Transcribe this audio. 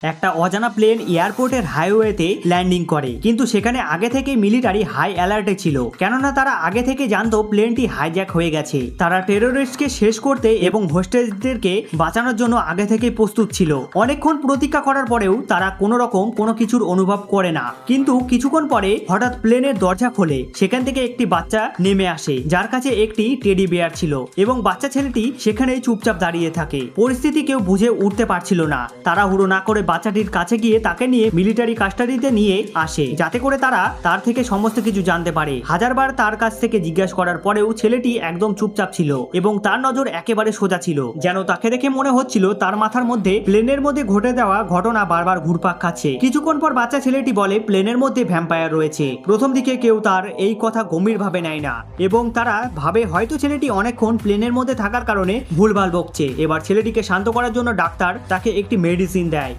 একটা অজানা প্লেন এয়ারপোর্টের হাইওয়েতে ল্যান্ডিং করে, কিন্তু সেখানে আগে থেকে মিলিটারি হাই অ্যালার্টে ছিল, কেননা তারা আগে থেকে জানতো প্লেনটি হাইজ্যাক হয়ে গেছে। তারা টেররিস্টকে শেষ করতে এবং হোস্টেজদেরকে বাঁচানোর জন্য আগে থেকে প্রস্তুত ছিল। অনেকক্ষণ প্রতীক্ষা করার পরেও তারা কোনো কিছুর অনুভব করে না, কিন্তু কিছুক্ষণ পরে হঠাৎ প্লেনের দরজা খোলে। সেখান থেকে একটি বাচ্চা নেমে আসে, যার কাছে একটি টেডি বেয়ার ছিল, এবং বাচ্চা ছেলেটি সেখানেই চুপচাপ দাঁড়িয়ে থাকে। পরিস্থিতি কেউ বুঝে উঠতে পারছিল না। তারা হুড়ো না করে বাচ্চাটির কাছে গিয়ে তাকে নিয়ে মিলিটারি কাস্টাডিতে নিয়ে আসে, যাতে করে তারা তার থেকে সমস্ত কিছু জানতে পারে। হাজারবার তার কাছ থেকে জিজ্ঞাসা করার পরেও ছেলেটি একদম চুপচাপ ছিল, এবং তার নজর একেবারে সোজা ছিল, যেন তাকে দেখে মনে হচ্ছিল তার মাথার মধ্যে প্লেনের মধ্যে ঘটে যাওয়া ঘটনা বারবার ঘুরপাক খাচ্ছে। কিছুক্ষণ পর বাচ্চা ছেলেটি বলে প্লেনের মধ্যে ভ্যাম্পায়ার রয়েছে। প্রথম দিকে কেউ তার এই কথা গম্ভীরভাবে নেয় না, এবং তারা ভাবে হয়তো ছেলেটি অনেকক্ষণ প্লেনের মধ্যে থাকার কারণে ভুলভাল বকছে। এবার ছেলেটিকে শান্ত করার জন্য ডাক্তার তাকে একটি মেডিসিন দেয়।